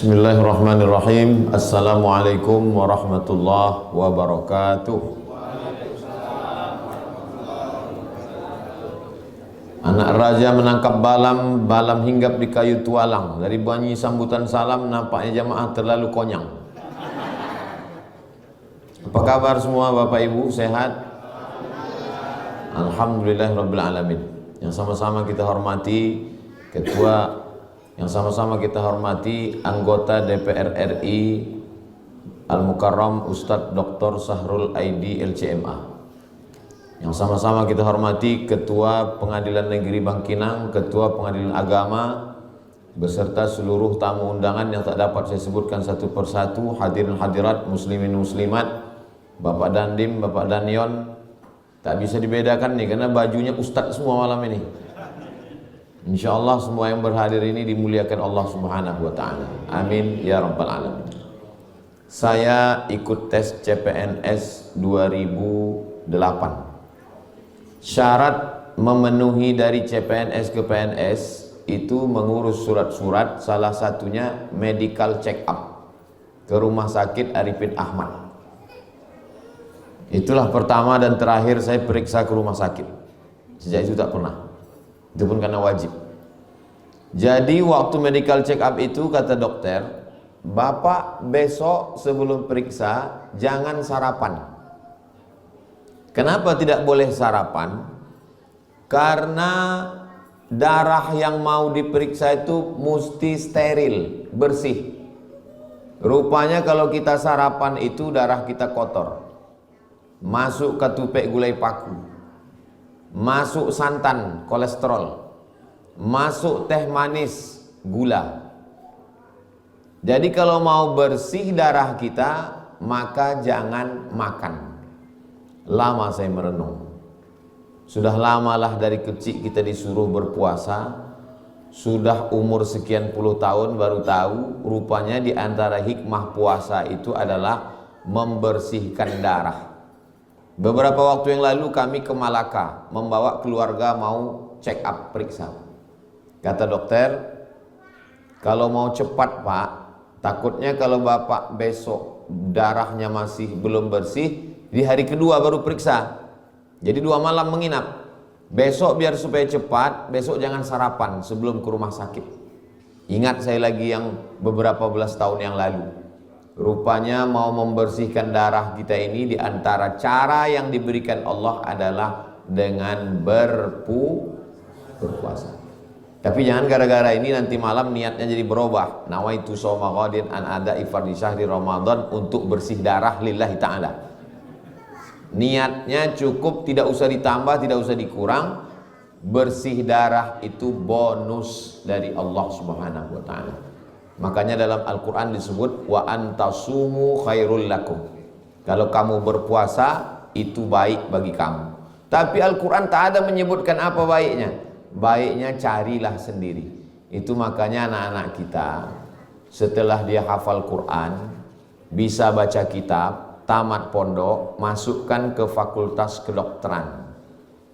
Bismillahirrahmanirrahim. Assalamualaikum warahmatullahi wabarakatuh. Anak raja menangkap balam, balam hinggap di kayu tualang. Dari bunyi sambutan salam nampaknya jamaah terlalu konyang. Apa kabar semua Bapak Ibu, sehat? Alhamdulillahirabbil alamin. Yang sama-sama kita hormati Ketua, yang sama-sama kita hormati anggota DPR RI Al-Mukarram Ustadz Dr. Sahrul Aidi LCMA. Yang sama-sama kita hormati Ketua Pengadilan Negeri Bangkinang, Ketua Pengadilan Agama, beserta seluruh tamu undangan yang tak dapat saya sebutkan satu persatu, hadirin hadirat, muslimin muslimat, Bapak Dandim, Bapak Danyon. Tak bisa dibedakan nih karena bajunya Ustadz semua malam ini. InsyaAllah semua yang berhadir ini dimuliakan Allah Subhanahu wa ta'ala. Amin ya rabbal alamin. Saya ikut tes CPNS 2008. Syarat memenuhi dari CPNS ke PNS itu mengurus surat-surat, salah satunya medical check up ke Rumah Sakit Arifin Ahmad. Itulah pertama dan terakhir saya periksa ke rumah sakit. Sejak itu tak pernah. Itu pun karena wajib. Jadi waktu medical check up itu kata dokter, Bapak besok sebelum periksa jangan sarapan. Kenapa tidak boleh sarapan? Karena darah yang mau diperiksa itu mesti steril, bersih. Rupanya kalau kita sarapan itu darah kita kotor. Masuk ketupek gulai paku, masuk santan, kolesterol, masuk teh manis, gula. Jadi kalau mau bersih darah kita, maka jangan makan. Lama saya merenung. Sudah lamalah dari kecil kita disuruh berpuasa. Sudah umur sekian puluh tahun baru tahu, rupanya di antara hikmah puasa itu adalah membersihkan darah. Beberapa waktu yang lalu kami ke Malaka membawa keluarga mau check up periksa. Kata dokter, kalau mau cepat Pak, takutnya kalau Bapak besok darahnya masih belum bersih, di hari kedua baru periksa. Jadi 2 malam menginap. Besok biar supaya cepat, besok jangan sarapan sebelum ke rumah sakit. Ingat saya lagi yang beberapa belas tahun yang lalu. Rupanya mau membersihkan darah kita ini di antara cara yang diberikan Allah adalah dengan berpuasa. Tapi jangan gara-gara ini nanti malam niatnya jadi berubah. Nawaitu shauma ghadin an ada'i fardhi syahri Ramadan, untuk bersih darah lillahi ta'ala. Niatnya cukup, tidak usah ditambah, tidak usah dikurang. Bersih darah itu bonus dari Allah Subhanahu wa ta'ala. Makanya dalam Al-Quran disebut wa antasumu khairul lakum. Kalau kamu berpuasa itu baik bagi kamu. Tapi Al-Quran tak ada menyebutkan apa baiknya. Baiknya carilah sendiri. Itu makanya anak-anak kita setelah dia hafal Quran, bisa baca kitab, tamat pondok, masukkan ke fakultas kedokteran.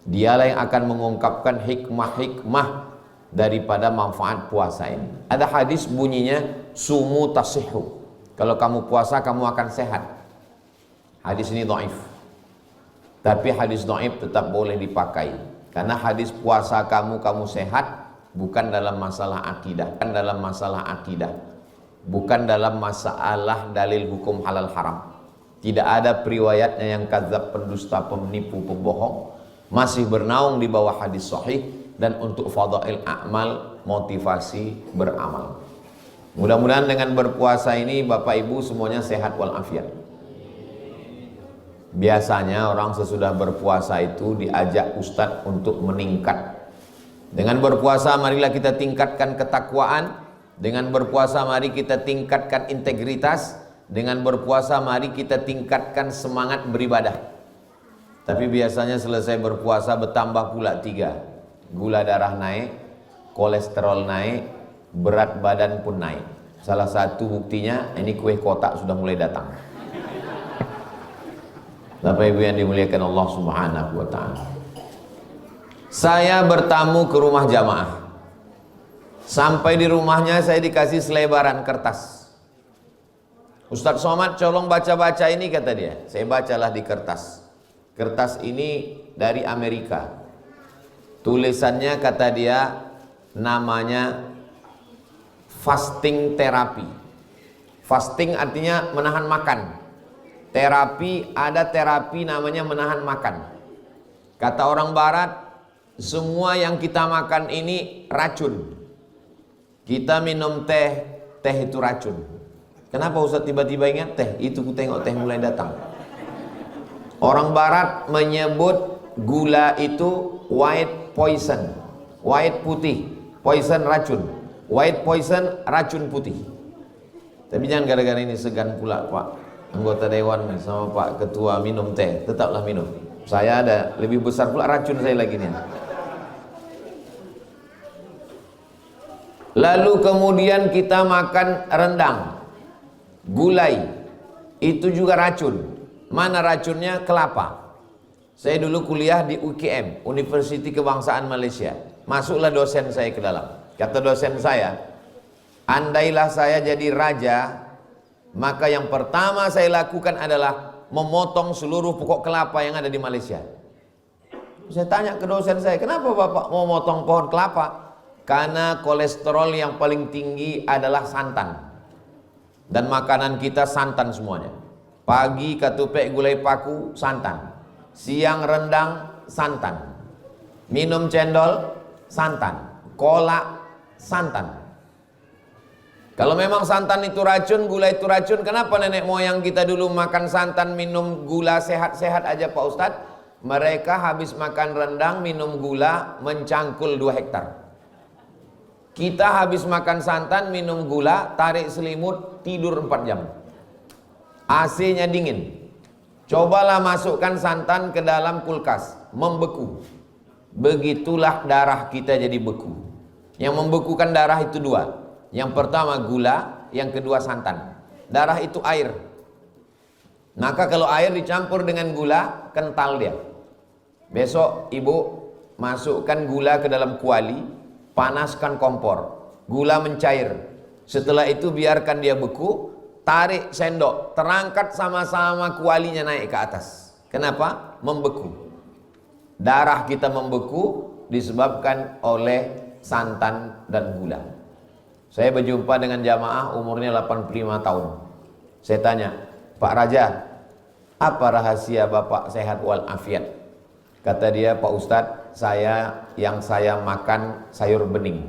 Dialah yang akan mengungkapkan hikmah-hikmah daripada manfaat puasa ini. Ada hadis bunyinya sumu tasihhu. Kalau kamu puasa kamu akan sehat. Hadis ini dhaif. Tapi hadis dhaif tetap boleh dipakai. Karena hadis puasa kamu sehat bukan dalam masalah akidah, bukan dalam masalah akidah. Bukan dalam masalah dalil hukum halal haram. Tidak ada periwayatnya yang kadzab, pendusta, penipu, pembohong. Masih bernaung di bawah hadis sahih. Dan untuk fadail a'mal, motivasi beramal. Mudah-mudahan dengan berpuasa ini Bapak Ibu semuanya sehat walafiat. Biasanya orang sesudah berpuasa itu diajak ustadz untuk meningkat. Dengan berpuasa marilah kita tingkatkan ketakwaan. Dengan berpuasa mari kita tingkatkan integritas. Dengan berpuasa mari kita tingkatkan semangat beribadah. Tapi biasanya selesai berpuasa bertambah pula 3. Gula darah naik, kolesterol naik, berat badan pun naik. Salah satu buktinya ini kue kotak sudah mulai datang. Bapak Ibu yang dimuliakan Allah Subhanahu wa ta'ala. Saya bertamu ke rumah jamaah. Sampai di rumahnya saya dikasih selebaran kertas. Ustadz Somad, colong baca-baca ini, kata dia. Saya bacalah di kertas. Kertas ini dari Amerika. Tulisannya, kata dia, namanya fasting terapi. Fasting artinya menahan makan. Terapi, ada terapi namanya menahan makan. Kata orang barat, semua yang kita makan ini racun. Kita minum teh, teh itu racun. Kenapa Ustaz tiba-tiba ingat teh? Itu ku tengok teh mulai datang. Orang barat menyebut gula itu white poison. White putih, poison racun. White poison racun putih. Tapi jangan gara-gara ini segan pula Pak anggota dewan sama Pak ketua minum teh. Tetaplah minum. Saya ada lebih besar pula racun saya lagi nih. Lalu kemudian kita makan rendang, gulai, itu juga racun. Mana racunnya? Kelapa. Saya dulu kuliah di UKM, Universiti Kebangsaan Malaysia. Masuklah dosen saya ke dalam. Kata dosen saya, andailah saya jadi raja, maka yang pertama saya lakukan adalah memotong seluruh pokok kelapa yang ada di Malaysia. Saya tanya ke dosen saya, kenapa Bapak mau motong pohon kelapa? Karena kolesterol yang paling tinggi adalah santan. Dan makanan kita santan semuanya. Pagi katupek gulai paku, santan. Siang rendang, santan. Minum cendol, santan. Kolak, santan. Kalau memang santan itu racun, gula itu racun, kenapa nenek moyang kita dulu makan santan, minum gula sehat-sehat aja Pak Ustadz? Mereka habis makan rendang, minum gula, mencangkul 2 hektar. Kita habis makan santan, minum gula, tarik selimut, tidur 4 jam. AC-nya dingin. Cobalah masukkan santan ke dalam kulkas, membeku. Begitulah darah kita jadi beku. Yang membekukan darah itu 2. Yang pertama gula, yang kedua santan. Darah itu air. Maka kalau air dicampur dengan gula, kental dia. Besok ibu masukkan gula ke dalam kuali, panaskan kompor, gula mencair. Setelah itu biarkan dia beku, tarik sendok, terangkat sama-sama kualinya naik ke atas. Kenapa? Membeku. Darah kita membeku disebabkan oleh santan dan gula. Saya berjumpa dengan jamaah umurnya 85 tahun. Saya tanya, Pak Raja, apa rahasia Bapak sehat walafiat? Kata dia, Pak Ustadz, yang saya makan sayur bening,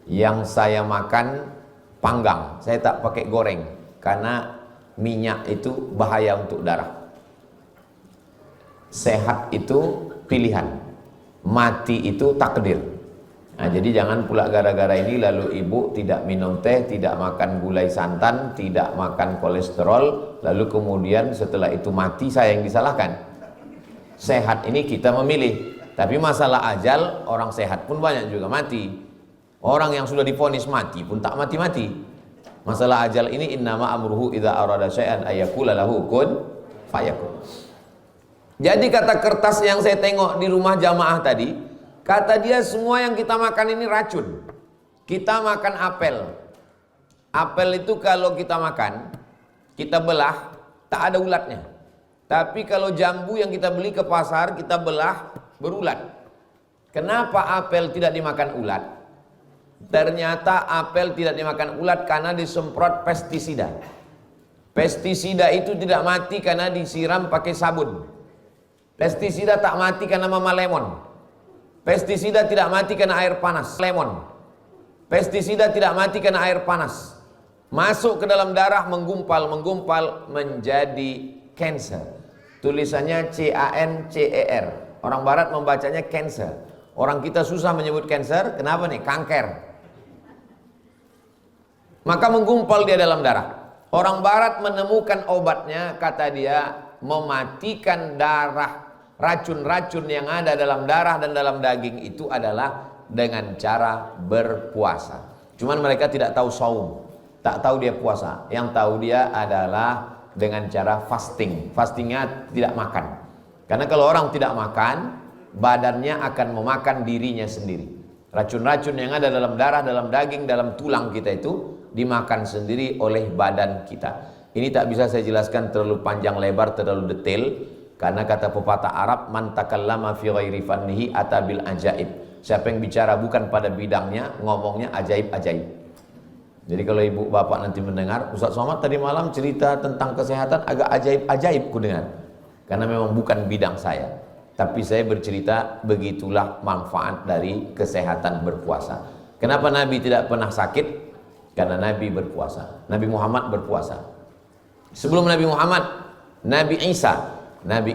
yang saya makan panggang, saya tak pakai goreng karena minyak itu bahaya untuk darah. Sehat itu pilihan, mati itu takdir. Nah, jadi jangan pula gara-gara ini lalu ibu tidak minum teh, tidak makan gulai santan, tidak makan kolesterol, lalu kemudian setelah itu mati saya yang disalahkan. Sehat ini kita memilih, tapi masalah ajal, orang sehat pun banyak juga mati. Orang yang sudah divonis mati pun tak mati-mati. Masalah ajal ini innama amruhu idza arada syai'an ayyaqula lahu kun fayakun. Jadi kata kertas yang saya tengok di rumah jamaah tadi, kata dia semua yang kita makan ini racun. Kita makan apel. Apel itu kalau kita makan, kita belah, tak ada ulatnya. Tapi kalau jambu yang kita beli ke pasar, kita belah, berulat. Kenapa apel tidak dimakan ulat? Ternyata apel tidak dimakan ulat karena disemprot pestisida. Pestisida itu tidak mati karena disiram pakai sabun. Pestisida tak mati karena mama lemon. Pestisida tidak mati karena air panas, lemon. Pestisida tidak mati karena air panas. Masuk ke dalam darah, menggumpal menjadi cancer. Tulisannya C-A-N-C-E-R. Orang barat membacanya cancer. Orang kita susah menyebut cancer. Kenapa nih? Kanker. Maka menggumpal dia dalam darah. Orang barat menemukan obatnya, kata dia, mematikan darah. Racun-racun yang ada dalam darah dan dalam daging itu adalah dengan cara berpuasa. Cuman mereka tidak tahu saum, tak tahu dia puasa. Yang tahu dia adalah dengan cara fasting. Fastingnya tidak makan. Karena kalau orang tidak makan, badannya akan memakan dirinya sendiri. Racun-racun yang ada dalam darah, dalam daging, dalam tulang kita itu dimakan sendiri oleh badan kita. Ini tak bisa saya jelaskan terlalu panjang lebar, terlalu detail, karena kata pepatah Arab, man takallama fi ghairi fannihi atabil ajaib. Siapa yang bicara bukan pada bidangnya, ngomongnya ajaib-ajaib. Jadi kalau ibu bapak nanti mendengar, Ustaz Somad tadi malam cerita tentang kesehatan agak ajaib-ajaib ku dengar. Karena memang bukan bidang saya. Tapi saya bercerita begitulah manfaat dari kesehatan berpuasa. Kenapa Nabi tidak pernah sakit? Karena Nabi berpuasa. Nabi Muhammad berpuasa. Sebelum Nabi Muhammad, Nabi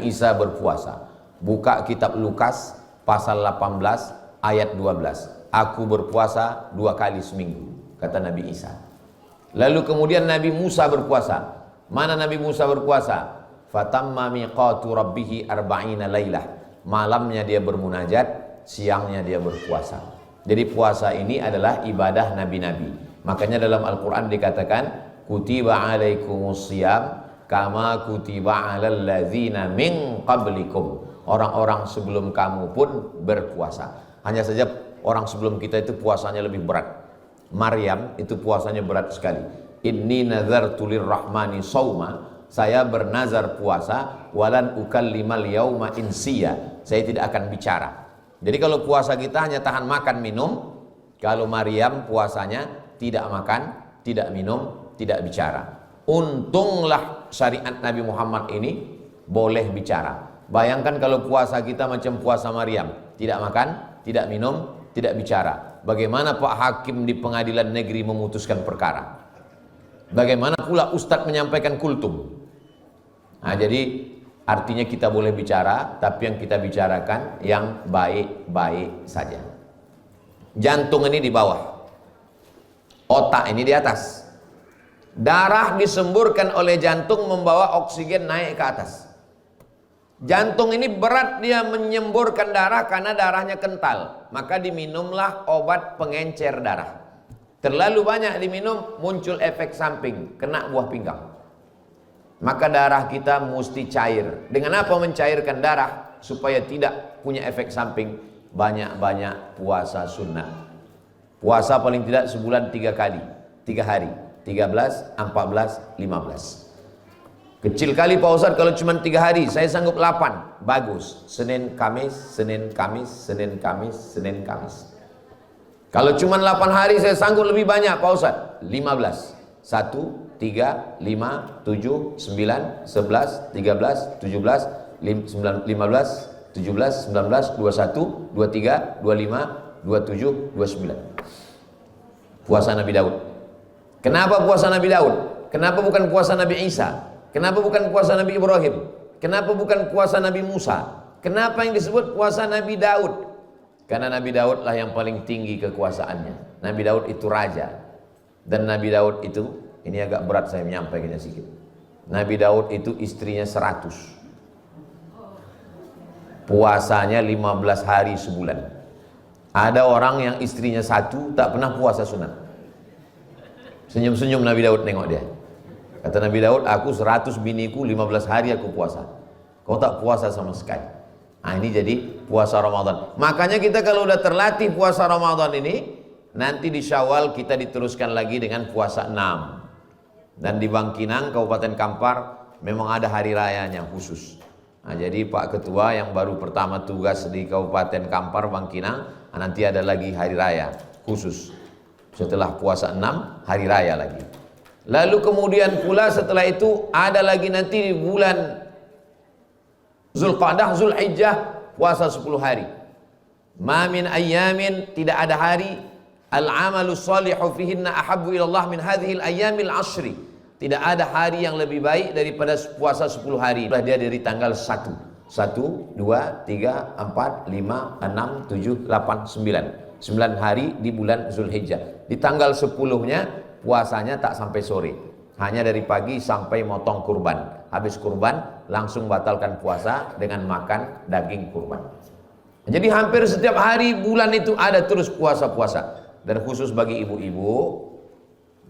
Isa berpuasa. Buka kitab Lukas pasal 18 ayat 12. Aku berpuasa 2 kali seminggu, kata Nabi Isa. Lalu kemudian Nabi Musa berpuasa. Mana Nabi Musa berpuasa? Fatamma miqatu rabbihi arba'ina lailah. Malamnya dia bermunajat, siangnya dia berpuasa. Jadi puasa ini adalah ibadah nabi-nabi. Makanya dalam Al-Quran dikatakan kutiba alaikumus siyam kama kutiba alal ladzina min qablikum. Orang-orang sebelum kamu pun berpuasa. Hanya saja orang sebelum kita itu puasanya lebih berat. Maryam itu puasanya berat sekali. Inni nazartu lirrahmani sauma. Saya bernazar puasa, walan ukallimal yauma insiya. Saya tidak akan bicara. Jadi kalau puasa kita hanya tahan makan minum, kalau Maryam puasanya tidak makan, tidak minum, tidak bicara. Untunglah syariat Nabi Muhammad ini boleh bicara. Bayangkan kalau puasa kita macam puasa Maryam, tidak makan, tidak minum, tidak bicara. Bagaimana Pak Hakim di pengadilan negeri memutuskan perkara? Bagaimana pula Ustadz menyampaikan kultum? Nah, jadi artinya kita boleh bicara, tapi yang kita bicarakan yang baik-baik saja. Jantung ini di bawah, otak ini di atas. Darah disemburkan oleh jantung membawa oksigen naik ke atas. Jantung ini berat dia menyemburkan darah karena darahnya kental. Maka diminumlah obat pengencer darah. Terlalu banyak diminum muncul efek samping, kena buah pinggang. Maka darah kita mesti cair. Dengan apa mencairkan darah? Supaya tidak punya efek samping. Banyak-banyak puasa sunnah. Puasa paling tidak sebulan 3 kali, 3 hari, 13, 14, 15. Kecil kali Pak Ustadz kalau cuma 3 hari, saya sanggup 8. Bagus. Senin, Kamis, Senin, Kamis, Senin, Kamis, Senin, Kamis. Kalau cuma 8 hari saya sanggup lebih banyak Pak Ustadz. 15. 1, 3, 5, 7, 9, 11, 13, 17, 15, 17, 19, 21, 23, 25, 27, 29. Puasa Nabi Daud. Kenapa puasa Nabi Daud? Kenapa bukan puasa Nabi Isa? Kenapa bukan puasa Nabi Ibrahim? Kenapa bukan puasa Nabi Musa? Kenapa yang disebut puasa Nabi Daud? Karena Nabi Daud lah yang paling tinggi kekuasaannya. Nabi Daud itu raja. Dan Nabi Daud itu, ini agak berat saya menyampaikannya sedikit. Nabi Daud itu istrinya 100. Puasanya 15 hari sebulan. Ada orang yang istrinya 1 tak pernah puasa sunat. Senyum-senyum Nabi Daud nengok dia. Kata Nabi Daud, aku 100 biniku 15 hari aku puasa. Kau tak puasa sama sekali. Nah, ini jadi puasa Ramadan. Makanya kita kalau udah terlatih puasa Ramadan ini, nanti di Syawal kita diteruskan lagi dengan puasa 6. Dan di Bangkinang, Kabupaten Kampar, memang ada hari rayanya khusus. Nah, jadi Pak Ketua yang baru pertama tugas di Kabupaten Kampar, Bangkinang, nanti ada lagi hari raya khusus. Setelah puasa 6, hari raya lagi. Lalu kemudian pula setelah itu ada lagi nanti di bulan Zulqa'dah, Zulhijjah, puasa 10 hari. Ma min ayyamin, tidak ada hari al-amalu salihu fihinna ahabbu ilallah min hadhil ayyamil ashri. Tidak ada hari yang lebih baik daripada puasa 10 hari. Dia dari tanggal 1. 1, 2, 3, 4, 5, 6, 7, 8, 9. 9 hari di bulan Zulhijjah. Di tanggal 10-nya puasanya tak sampai sore. Hanya dari pagi sampai motong kurban. Habis kurban langsung batalkan puasa dengan makan daging kurban. Jadi hampir setiap hari bulan itu ada terus puasa-puasa. Dan khusus bagi ibu-ibu,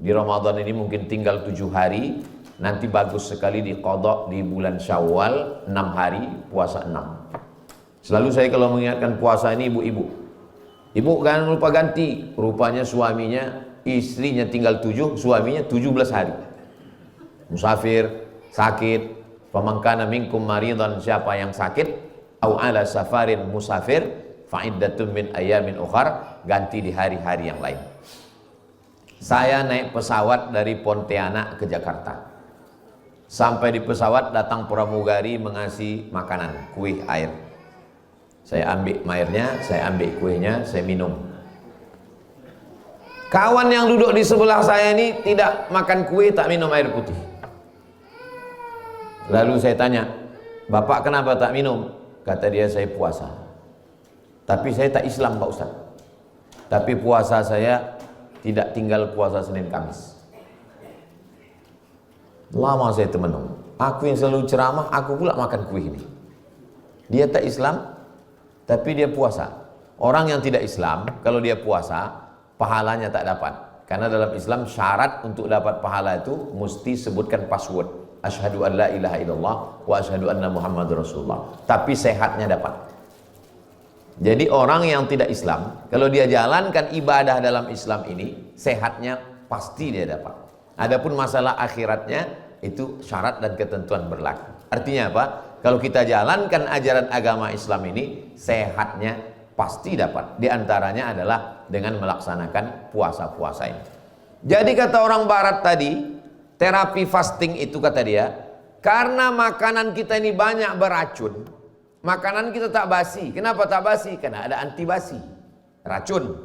di Ramadan ini mungkin tinggal 7 hari, nanti bagus sekali diqadha di bulan Syawal 6 hari, puasa 6. Selalu saya kalau mengingatkan puasa ini ibu-ibu, Ibu jangan lupa ganti. Rupanya suaminya, istrinya tinggal 7, suaminya 17 hari. Musafir, sakit, pamangkana minkum maridan, siapa yang sakit, au ala safarin musafir, fa'iddatun min ayamin ukhar, ganti di hari-hari yang lain. Saya naik pesawat dari Pontianak ke Jakarta. Sampai di pesawat datang pramugari mengasih makanan, kue, air. Saya ambil airnya, saya ambil kuenya, saya minum. Kawan yang duduk di sebelah saya ini tidak makan kue, tak minum air putih. Lalu saya tanya, Bapak kenapa tak minum? Kata dia, saya puasa. Tapi saya tak Islam Pak Ustaz. Tapi puasa saya tidak tinggal puasa Senin Kamis. Lama saya termenung. Aku yang selalu ceramah, aku pula makan kue ini. Dia tak Islam, tapi dia puasa. Orang yang tidak Islam, kalau dia puasa, pahalanya tak dapat. Karena dalam Islam syarat untuk dapat pahala itu mesti sebutkan password. Asyhadu an la ilaha illallah wa asyhadu anna Muhammadur Rasulullah. Tapi sehatnya dapat. Jadi orang yang tidak Islam, kalau dia jalankan ibadah dalam Islam ini, sehatnya pasti dia dapat. Adapun masalah akhiratnya, itu syarat dan ketentuan berlaku. Artinya apa? Kalau kita jalankan ajaran agama Islam ini, sehatnya pasti dapat. Di antaranya adalah dengan melaksanakan puasa-puasa ini. Jadi kata orang barat tadi, terapi fasting itu kata dia, karena makanan kita ini banyak beracun, makanan kita tak basi. Kenapa tak basi? Karena ada antibasi, racun.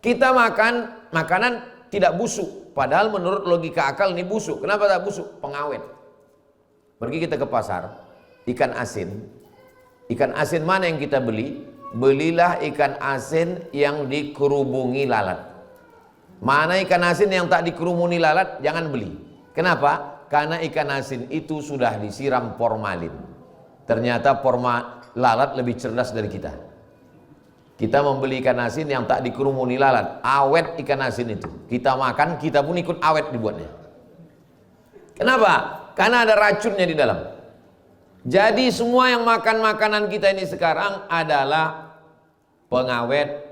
Kita makan makanan tidak busuk, padahal menurut logika akal ini busuk. Kenapa tak busuk? Pengawet. Pergi kita ke pasar, ikan asin. Ikan asin mana yang kita beli? Belilah ikan asin yang dikerubungi lalat. Mana ikan asin yang tak dikerumuni lalat, jangan beli. Kenapa? Karena ikan asin itu sudah disiram formalin. Ternyata lalat lebih cerdas dari kita. Kita membeli ikan asin yang tak dikerumuni lalat, awet ikan asin itu. Kita makan, kita pun ikut awet dibuatnya. Kenapa? Karena ada racunnya di dalam. Jadi semua yang makan makanan kita ini sekarang adalah pengawet,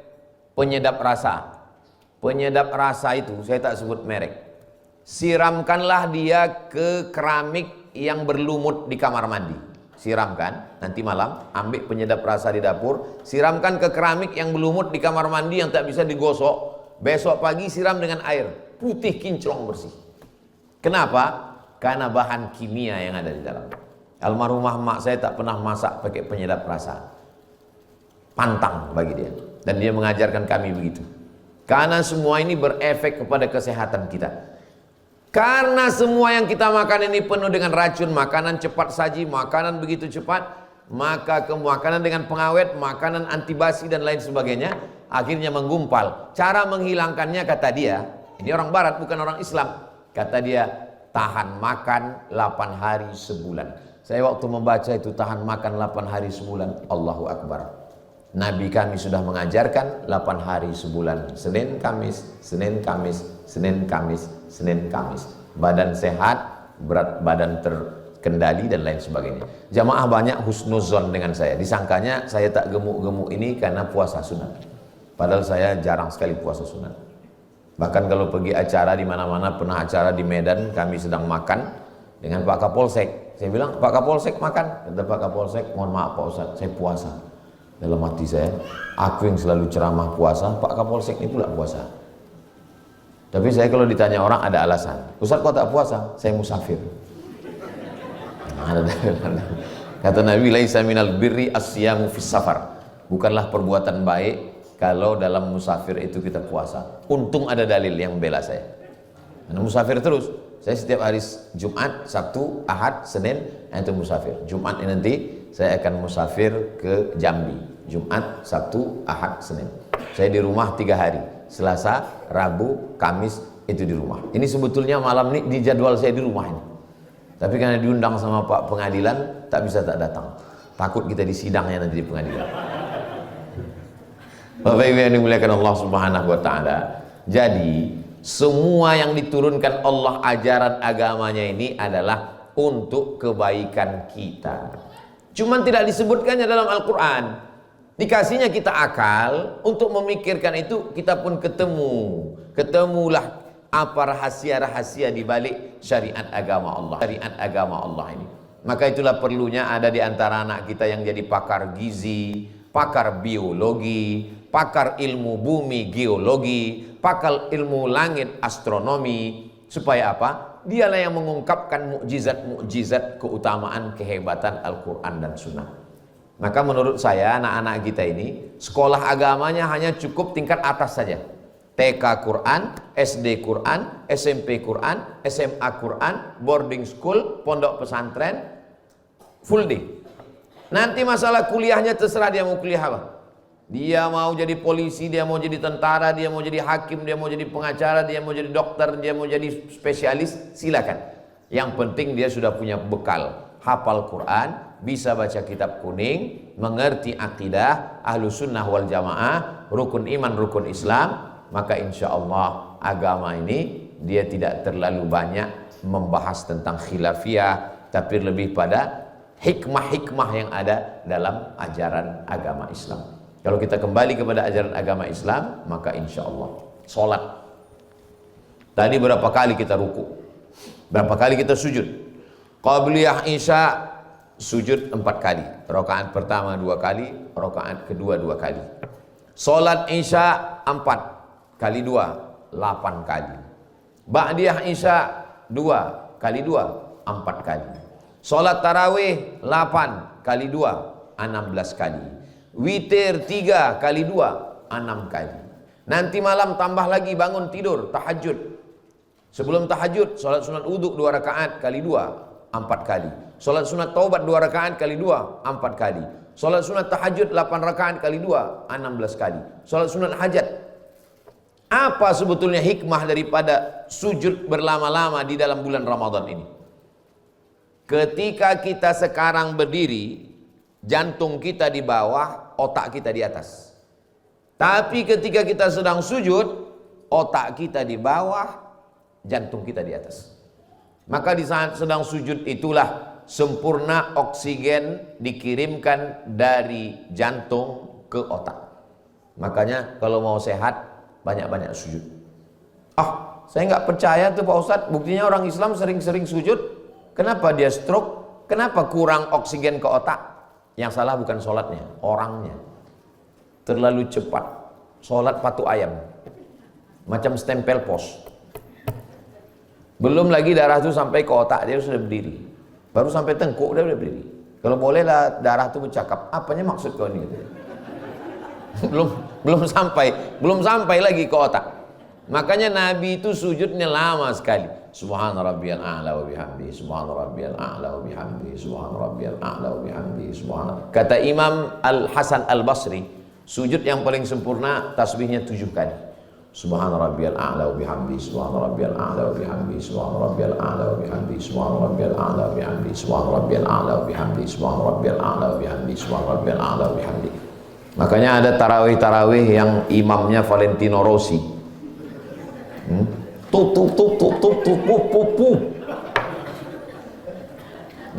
penyedap rasa. Penyedap rasa itu saya tak sebut merek. Siramkanlah dia ke keramik yang berlumut di kamar mandi. Siramkan, nanti malam ambil penyedap rasa di dapur, siramkan ke keramik yang berlumut di kamar mandi yang tak bisa digosok. Besok pagi siram dengan air putih kinclong bersih. Kenapa? Karena bahan kimia yang ada di dalam. Almarhumah mak saya tak pernah masak pakai penyedap rasa. Pantang bagi dia. Dan dia mengajarkan kami begitu. Karena semua ini berefek kepada kesehatan kita. Karena semua yang kita makan ini penuh dengan racun, makanan cepat saji, makanan begitu cepat, maka makanan dengan pengawet, makanan antibasi dan lain sebagainya, akhirnya menggumpal. Cara menghilangkannya kata dia, ini orang barat bukan orang Islam, kata dia, tahan makan 8 hari sebulan. Saya waktu membaca itu tahan makan 8 hari sebulan, Allahu Akbar. Nabi kami sudah mengajarkan 8 hari sebulan, Senin, Kamis, Senin, Kamis, Senin, Kamis, Senin, Kamis. Badan sehat, berat badan terkendali dan lain sebagainya. Jamaah banyak husnuzon dengan saya. Disangkanya saya tak gemuk-gemuk ini karena puasa sunat. Padahal saya jarang sekali puasa sunat. Bahkan kalau pergi acara di mana-mana, pernah acara di Medan, kami sedang makan dengan Pak Kapolsek. Saya bilang, Pak Kapolsek makan. Kata Pak Kapolsek, mohon maaf Pak Ustadz, saya puasa. Dalam hati saya, aku yang selalu ceramah puasa, Pak Kapolsek ini pula puasa. Tapi saya kalau ditanya orang ada alasan. Ustaz kok tak puasa? Saya musafir. Kata Nabi, laisa minal birri asyamu fis safar. Bukanlah perbuatan baik kalau dalam musafir itu kita puasa. Untung ada dalil yang membela saya. Karena musafir terus. Saya setiap hari Jumat, Sabtu, Ahad, Senin itu musafir. Jumat ini nanti saya akan musafir ke Jambi. Jumat, Sabtu, Ahad, Senin. Saya di rumah 3 hari. Selasa, Rabu, Kamis itu di rumah. Ini sebetulnya malam ini di jadwal saya di rumah ini. Tapi karena diundang sama Pak Pengadilan, tak bisa tak datang. Takut kita disidangnya nanti di pengadilan. Bapak Ibu yang dimuliakan Allah Subhanahu wa taala. Jadi, semua yang diturunkan Allah ajaran agamanya ini adalah untuk kebaikan kita. Cuman tidak disebutkannya dalam Al-Quran. Dikasihnya kita akal untuk memikirkan itu, kita pun ketemulah apa rahasia-rahasia di balik syariat agama Allah. Syariat agama Allah ini. Maka itulah perlunya ada di antara anak kita yang jadi pakar gizi, pakar biologi, pakar ilmu bumi geologi, pakar ilmu langit astronomi. Supaya apa? Dialah yang mengungkapkan mukjizat-mukjizat keutamaan kehebatan Al-Quran dan Sunnah. Maka menurut saya anak-anak kita ini sekolah agamanya hanya cukup tingkat atas saja. TK Quran, SD Quran, SMP Quran, SMA Quran, boarding school, pondok pesantren, full day. Nanti masalah kuliahnya terserah dia mau kuliah apa. Dia mau jadi polisi, dia mau jadi tentara, dia mau jadi hakim, dia mau jadi pengacara, dia mau jadi dokter, dia mau jadi spesialis, silakan. Yang penting dia sudah punya bekal, hafal Quran, bisa baca kitab kuning, mengerti akidah Ahlus Sunnah wal Jamaah, rukun iman, rukun Islam, maka insya Allah agama ini dia tidak terlalu banyak membahas tentang khilafiyah, tapi lebih pada hikmah-hikmah yang ada dalam ajaran agama Islam. Kalau kita kembali kepada ajaran agama Islam, maka insya Allah sholat. Tadi berapa kali kita ruku? Berapa kali kita sujud? Qabliyah Isya sujud 4 kali. Rakaat pertama 2 kali, rakaat kedua 2 kali. Sholat Isya 4 kali 2, 8 kali. Ba'diyah Isya 2 kali 2, 4 kali. Sholat tarawih 8 kali 2, 16 kali. Witir 3 kali 2, 6 kali. Nanti malam tambah lagi bangun tidur, tahajud. Sebelum tahajud, sholat sunat uduk 2 rakaat kali 2, 4 kali. Sholat sunat taubat 2 rakaat kali 2, 4 kali. Sholat sunat tahajud 8 rakaat kali 2, 16 kali. Sholat sunat hajat. Apa sebetulnya hikmah daripada sujud berlama-lama di dalam bulan Ramadan ini? Ketika kita sekarang berdiri, jantung kita di bawah, otak kita di atas. Tapi ketika kita sedang sujud, otak kita di bawah, jantung kita di atas. Maka di saat sedang sujud itulah sempurna oksigen dikirimkan dari jantung ke otak. Makanya kalau mau sehat, banyak-banyak sujud. Saya nggak percaya tuh Pak Ustadz, buktinya orang Islam sering-sering sujud. Kenapa dia stroke? Kenapa kurang oksigen ke otak? Yang salah bukan sholatnya, orangnya. Terlalu cepat. Sholat patu ayam. Macam stempel pos. Belum lagi darah itu sampai ke otak, dia sudah berdiri. Baru sampai tengkuk, dia sudah berdiri. Kalau bolehlah darah itu bercakap, apanya maksud kau ini? belum sampai lagi ke otak. Makanya Nabi itu sujudnya lama sekali. Subhana rabbiyal a'la wa bihamdi, subhana rabbiyal a'la wa bihamdi, subhana rabbiyal a'la wa bihamdi, subhana. Kata Imam Al-Hasan Al-Basri, sujud yang paling sempurna tasbihnya 7 kali. Subhana rabbiyal a'la wa bihamdi, subhana rabbiyal a'la wa bihamdi, subhana rabbiyal a'la wa bihamdi, subhana rabbiyal a'la wa bihamdi, subhana rabbiyal a'la wa bihamdi, subhana rabbiyal a'la wa bihamdi, subhana rabbiyal a'la wa bihamdi. Makanya ada tarawih-tarawih yang imamnya Valentino Rossi.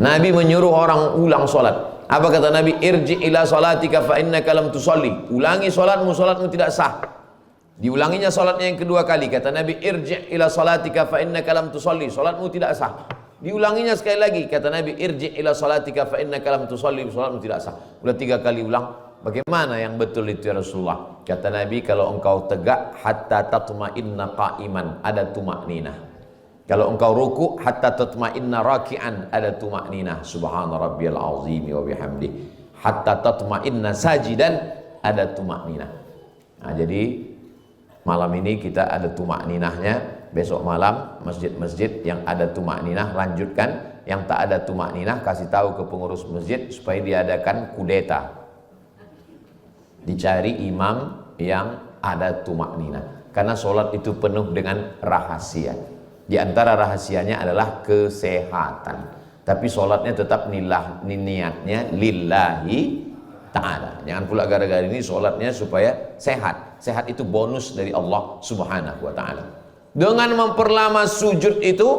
Nabi menyuruh orang ulang solat. Apa kata Nabi? Irji ila salatika fa innaka lam tusalli. Ulangi solatmu, solatmu tidak sah. Diulanginya solatnya yang kedua kali. Kata Nabi, irji ila salatika fa innaka lam tusalli. Solatmu tidak sah. Diulanginya sekali lagi. Kata Nabi, irji ila salatika fa innaka lam tusalli. Solatmu tidak sah. Udah 3 kali ulang. Bagaimana yang betul itu ya Rasulullah? Kata Nabi, kalau engkau tegak hatta tatma'inna qa'iman, ada tumakninah. Kalau engkau ruku hatta tatma'inna raki'an, ada tumakninah. Subhana rabbiyal azimi wa bihamdi. Hatta tatma'inna sajidan, ada tumakninah. Nah, jadi malam ini kita ada tumakninahnya. Besok malam masjid-masjid yang ada tumakninah lanjutkan. Yang tak ada tumakninah kasih tahu ke pengurus masjid supaya diadakan kudeta. Dicari imam yang ada tumakninah. Karena sholat itu penuh dengan rahasia. Di antara rahasianya adalah kesehatan. Tapi sholatnya tetap niatnya lillahi ta'ala. Jangan pula gara-gara ini sholatnya supaya sehat. Sehat itu bonus dari Allah subhanahu wa ta'ala. Dengan memperlama sujud itu,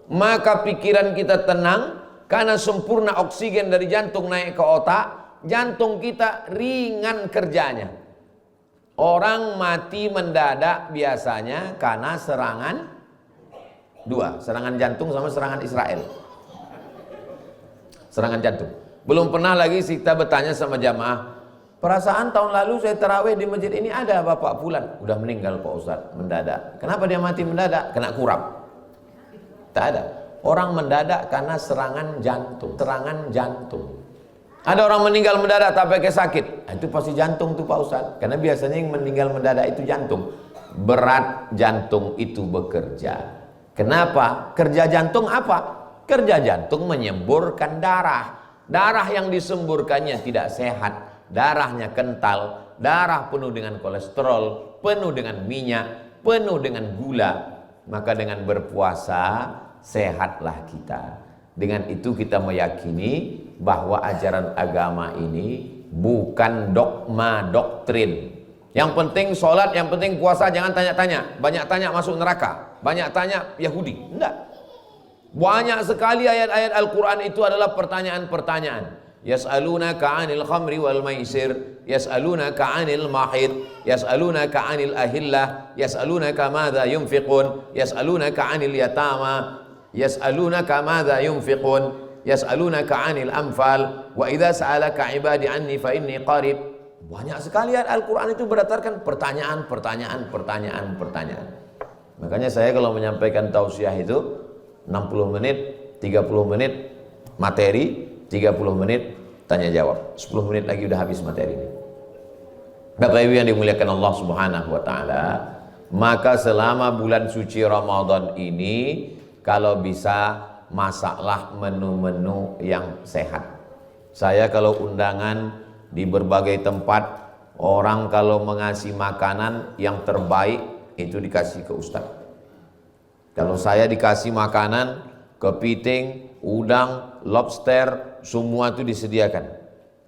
maka pikiran kita tenang. Karena sempurna oksigen dari jantung naik ke otak. Jantung kita ringan kerjanya. Orang mati mendadak biasanya karena serangan dua, serangan jantung sama serangan Israel. Serangan jantung. Belum pernah lagi kita bertanya sama jamaah, perasaan tahun lalu saya tarawih di masjid ini ada bapak fulan, udah meninggal Pak Ustadz mendadak. Kenapa dia mati mendadak? Kena kurap. Tak ada. Orang mendadak karena serangan jantung. Serangan jantung. Ada orang meninggal mendadak tak pakai sakit. Nah, itu pasti jantung tuh Pak Ustadz. Karena biasanya yang meninggal mendadak itu jantung. Berat jantung itu bekerja. Kenapa? Kerja jantung apa? Kerja jantung menyemburkan darah. Darah yang disemburkannya tidak sehat. Darahnya kental. Darah penuh dengan kolesterol. Penuh dengan minyak. Penuh dengan gula. Maka dengan berpuasa sehatlah kita. Dengan itu kita meyakini bahwa ajaran agama ini bukan dogma doktrin. Yang penting sholat, yang penting puasa, jangan tanya-tanya. Banyak tanya masuk neraka, banyak tanya Yahudi. Enggak. Banyak sekali ayat-ayat Al-Quran itu adalah pertanyaan-pertanyaan. Yas'alunaka 'anil khamri wal maisir, yas'alunaka 'anil mahid, yas'alunaka 'anil ahillah, yas'alunaka madza yunfiqun, yas'alunaka 'anil yatama, yas'alunaka madza yunfiqun, yas'alunaka 'anil anfal, wa idza sa'alaka 'ibadi 'anni fa inni qarib. Banyak sekali ayat Al-Quran itu berdasarkan pertanyaan. Makanya saya kalau menyampaikan tausiah itu 60 menit, 30 menit materi, 30 menit tanya jawab. 10 menit lagi udah habis materi ini. Bapak Ibu yang dimuliakan Allah Subhanahu wa taala, maka selama bulan suci Ramadan ini kalau bisa masaklah menu-menu yang sehat. Saya kalau undangan di berbagai tempat, orang kalau mengasih makanan yang terbaik itu dikasih ke ustadz. Kalau saya dikasih makanan, kepiting, udang, lobster, semua itu disediakan.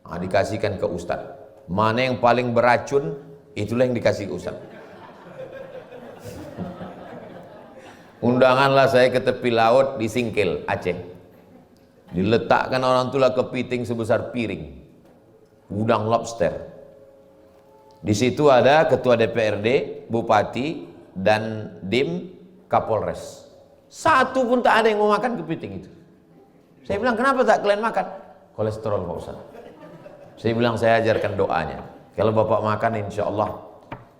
Nah, dikasihkan ke ustadz. Mana yang paling beracun, itulah yang dikasih ke ustadz. Undanganlah saya ke tepi laut di Singkil, Aceh. Diletakkan orang itulah kepiting sebesar piring. Udang lobster. Di situ ada ketua DPRD, bupati, dan dim Kapolres. Satu pun tak ada yang mau makan kepiting itu. Saya bilang, kenapa tak kalian makan? Kolesterol Pak Ustaz. Saya bilang, saya ajarkan doanya. Kalau bapak makan, insya Allah,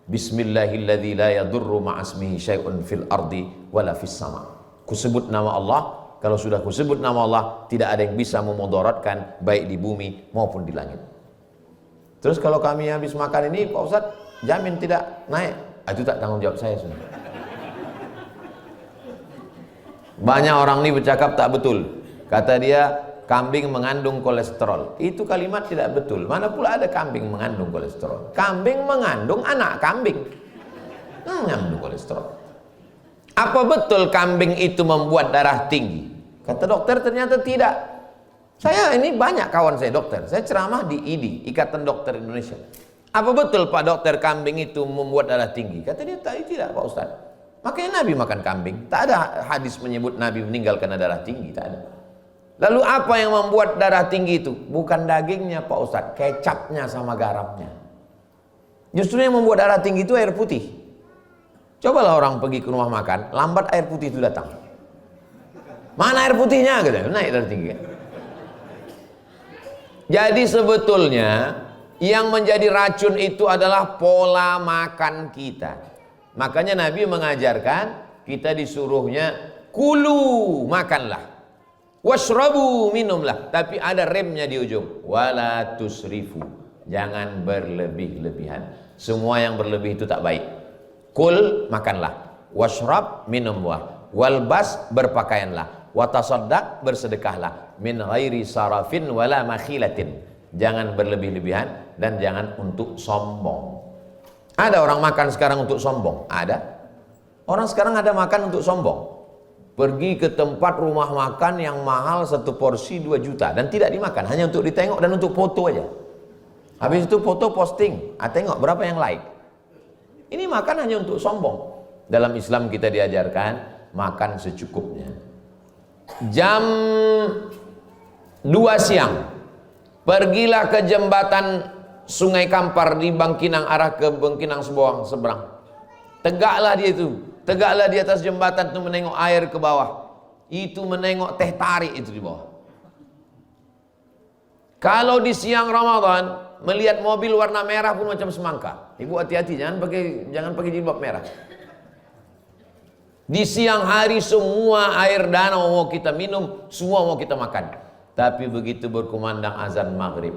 Bismillahilladzi la yadurru ma'asmihi syai'un fil ardi wala fis sama. Kusebut nama Allah. Kalau sudah kusebut nama Allah, tidak ada yang bisa memudaratkan baik di bumi maupun di langit. Terus kalau kami habis makan ini, Pak Ustadz, jamin tidak naik. Itu tak tanggung jawab saya sudah. Banyak orang ini bercakap tak betul. Kata dia, kambing mengandung kolesterol. Itu kalimat tidak betul. Mana pula ada kambing mengandung kolesterol? Kambing mengandung anak kambing. Mengandung kolesterol. Apa betul kambing itu membuat darah tinggi? Kata dokter, ternyata tidak. Saya ini banyak kawan saya dokter. Saya ceramah di IDI, Ikatan Dokter Indonesia. Apa betul Pak Dokter kambing itu membuat darah tinggi? Kata dia, tidak Pak Ustaz. Makanya Nabi makan kambing. Tak ada hadis menyebut Nabi meninggal karena darah tinggi, tak ada. Lalu apa yang membuat darah tinggi itu? Bukan dagingnya Pak Ustaz, kecapnya sama garamnya. Justru yang membuat darah tinggi itu air putih. Cobalah orang pergi ke rumah makan, lambat air putih itu datang. Mana air putihnya? Gitu. Naik darah tinggi kan? Jadi sebetulnya yang menjadi racun itu adalah pola makan kita. Makanya Nabi mengajarkan kita disuruhnya kulu, makanlah. Washrabu, minumlah. Tapi ada remnya di ujung. Wala tusrifu. Jangan berlebih-lebihan. Semua yang berlebih itu tak baik. Kul, makanlah. Washrab, minumlah. Walbas, berpakaianlah. Watasaddaq, bersedekahlah. Min ghairi sarafin wala makhilatin. Jangan berlebih-lebihan dan jangan untuk sombong. Ada orang makan sekarang untuk sombong? Ada. Orang sekarang ada makan untuk sombong. Pergi ke tempat rumah makan yang mahal satu porsi 2 juta dan tidak dimakan, hanya untuk ditengok dan untuk foto aja. Habis itu foto posting, tengok berapa yang like. Ini makan hanya untuk sombong. Dalam Islam kita diajarkan makan secukupnya. Jam 2 siang Pergilah ke jembatan Sungai Kampar di Bangkinang arah ke Bangkinang seberang. Tegaklah dia itu, tegaklah di atas jembatan itu menengok air ke bawah. Itu menengok teh tarik itu di bawah. Kalau di siang Ramadan melihat mobil warna merah pun macam semangka. Ibu hati-hati, jangan pakai jilbab merah. Di siang hari semua air danau mau kita minum, semua mau kita makan. Tapi begitu berkumandang azan maghrib,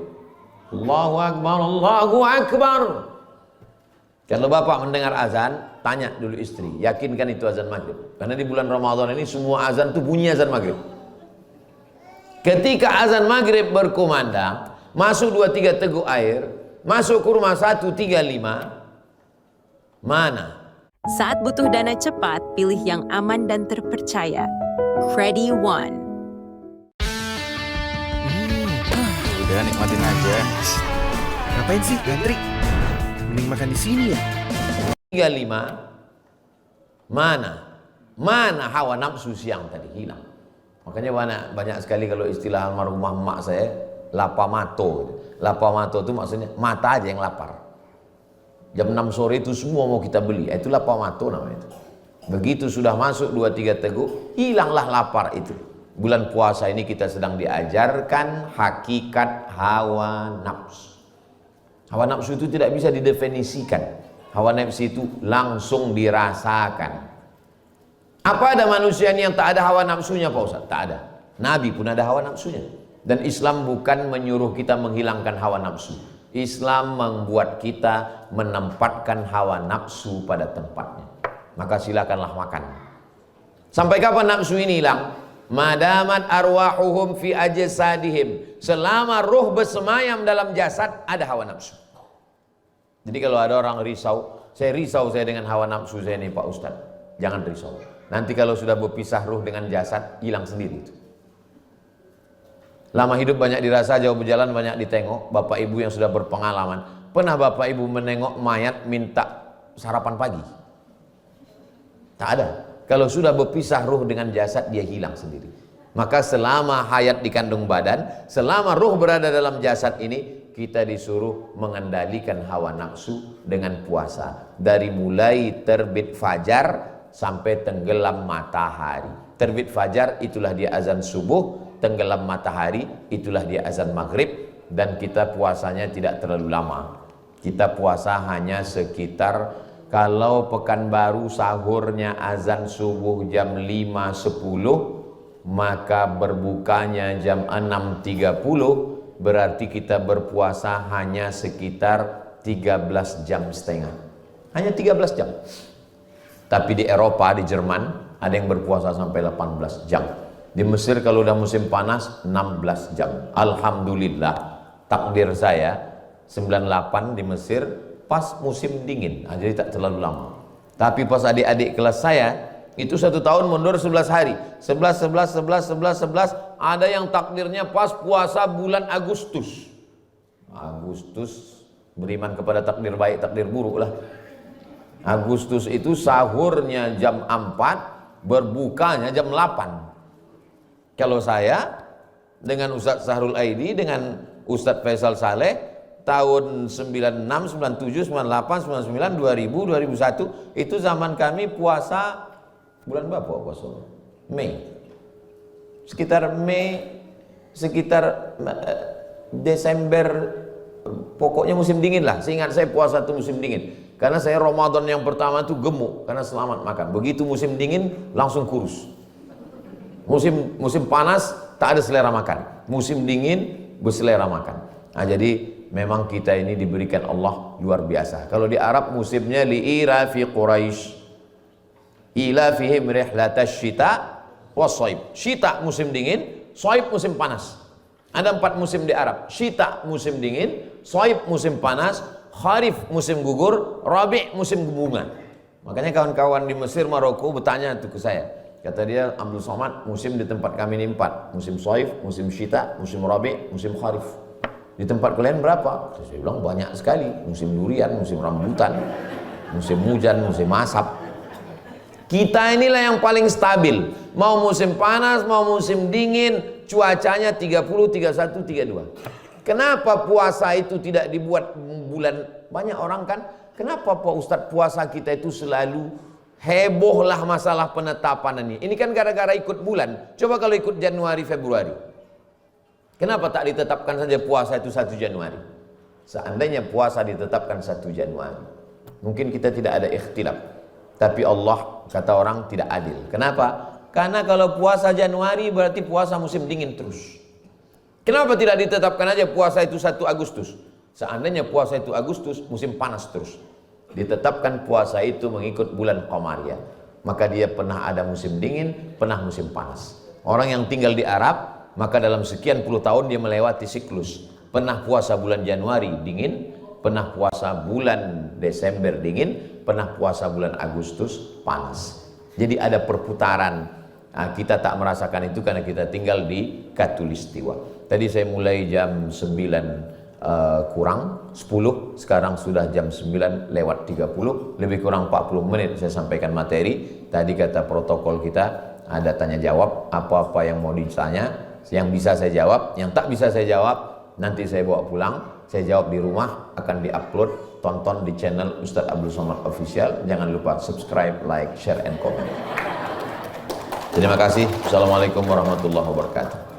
Allahu Akbar, Allahu Akbar. Kalau bapak mendengar azan, tanya dulu istri, yakinkan itu azan maghrib. Karena di bulan Ramadan ini semua azan itu bunyi azan maghrib. Ketika azan maghrib berkumandang, masuk 2-3 teguk air, masuk ke rumah 135, mana? Saat butuh dana cepat, pilih yang aman dan terpercaya. Credit One. Udah nikmatin aja. Ngapain sih ngantri? Mending makan di sini ya. 35, mana hawa nafsu siang tadi hilang. Makanya banyak sekali kalau istilah almarhumah emak saya, lapamato. Lapamato itu maksudnya mata aja yang lapar. Jam 6 sore itu semua mau kita beli, itu lapamato namanya itu. Begitu sudah masuk 2-3 teguk, hilanglah lapar itu. Bulan puasa ini kita sedang diajarkan hakikat hawa nafsu. Hawa nafsu itu tidak bisa didefinisikan. Hawa nafsu itu langsung dirasakan. Apa ada manusia yang tak ada hawa nafsunya Pak Ustaz? Tak ada. Nabi pun ada hawa nafsunya. Dan Islam bukan menyuruh kita menghilangkan hawa nafsu. Islam membuat kita menempatkan hawa nafsu pada tempatnya. Maka silakanlah makan. Sampai kapan nafsu ini hilang? Madamat arwahuhum fi ajsadihim. Selama ruh bersemayam dalam jasad, ada hawa nafsu. Jadi kalau ada orang risau saya dengan hawa nafsu saya nih Pak Ustaz. Jangan risau. Nanti kalau sudah berpisah ruh dengan jasad, hilang sendiri itu. Lama hidup banyak dirasa, jauh berjalan banyak ditengok. Bapak ibu yang sudah berpengalaman, pernah bapak ibu menengok mayat minta sarapan pagi? Tak ada. Kalau sudah berpisah ruh dengan jasad, dia hilang sendiri. Maka selama hayat di kandung badan, selama ruh berada dalam jasad ini, kita disuruh mengendalikan hawa nafsu dengan puasa. Dari mulai terbit fajar sampai tenggelam matahari. Terbit fajar itulah dia azan subuh, tenggelam matahari itulah dia azan maghrib. Dan kita puasanya tidak terlalu lama. Kita puasa hanya sekitar, kalau Pekanbaru sahurnya azan subuh jam 5.10, maka berbukanya jam 6.30, berarti kita berpuasa hanya sekitar 13 jam setengah. Hanya 13 jam. Tapi di Eropa, di Jerman, ada yang berpuasa sampai 18 jam. Di Mesir kalau udah musim panas, 16 jam. Alhamdulillah, takdir saya 98 di Mesir pas musim dingin, jadi tak terlalu lama. Tapi pas adik-adik kelas saya, itu 1 tahun mundur 11 hari. 11, ada yang takdirnya pas puasa bulan Agustus. Agustus, beriman kepada takdir baik, takdir buruk lah. Agustus itu sahurnya jam 4, berbukanya jam 8. Kalau saya dengan Ustadz Sahrul Aidi, dengan Ustadz Faisal Saleh, tahun 96, 97, 98, 99, 2000, 2001, itu zaman kami puasa bulan berapa puasa? Mei. Sekitar Desember, pokoknya musim dingin lah. Seingat saya puasa itu musim dingin. Karena saya Ramadan yang pertama itu gemuk karena selamat makan. Begitu musim dingin langsung kurus. Musim panas tak ada selera makan. Musim dingin berselera makan. Nah, jadi memang kita ini diberikan Allah luar biasa. Kalau di Arab musimnya li'irafi Quraisy, ilafihim rihlatash syita was-shaib. Syita musim dingin, shaib musim panas. Ada 4 musim di Arab. Syita musim dingin, shaib musim panas, kharif musim gugur, rabi' musim bunga. Makanya kawan-kawan di Mesir, Maroko bertanya itu ke saya. Kata dia, Abdul Somad, musim di tempat kami ini 4. Musim shaib, musim syita, musim rabi', musim kharif. Di tempat kalian berapa? Saya bilang banyak sekali. Musim durian, musim rambutan, musim hujan, musim asap. Kita inilah yang paling stabil. Mau musim panas, mau musim dingin, cuacanya 30, 31, 32. Kenapa puasa itu tidak dibuat bulan? Banyak orang kan, kenapa Pak Ustadz puasa kita itu selalu heboh lah masalah penetapan ini. Ini kan gara-gara ikut bulan. Coba kalau ikut Januari, Februari. Kenapa tak ditetapkan saja puasa itu 1 Januari? Seandainya puasa ditetapkan 1 Januari, mungkin kita tidak ada ikhtilaf. Tapi Allah, kata orang, tidak adil. Kenapa? Karena kalau puasa Januari berarti puasa musim dingin terus. Kenapa tidak ditetapkan aja puasa itu 1 Agustus? Seandainya puasa itu Agustus, musim panas terus. Ditetapkan puasa itu mengikut bulan Qamariyah. Maka dia pernah ada musim dingin, pernah musim panas. Orang yang tinggal di Arab, maka dalam sekian puluh tahun dia melewati siklus. Pernah puasa bulan Januari dingin, pernah puasa bulan Desember dingin, pernah puasa bulan Agustus panas. Jadi ada perputaran. Nah, kita tak merasakan itu karena kita tinggal di Katulistiwa. Tadi saya mulai jam 9 kurang 10, sekarang sudah jam 9 lewat 30, lebih kurang 40 menit saya sampaikan materi. Tadi kata protokol kita ada tanya jawab, apa-apa yang mau ditanya, yang bisa saya jawab, yang tak bisa saya jawab nanti saya bawa pulang, saya jawab di rumah, akan diupload, tonton di channel Ustadz Abdul Somad Official. Jangan lupa subscribe, like, share, and comment. Terima kasih. Assalamualaikum warahmatullahi wabarakatuh.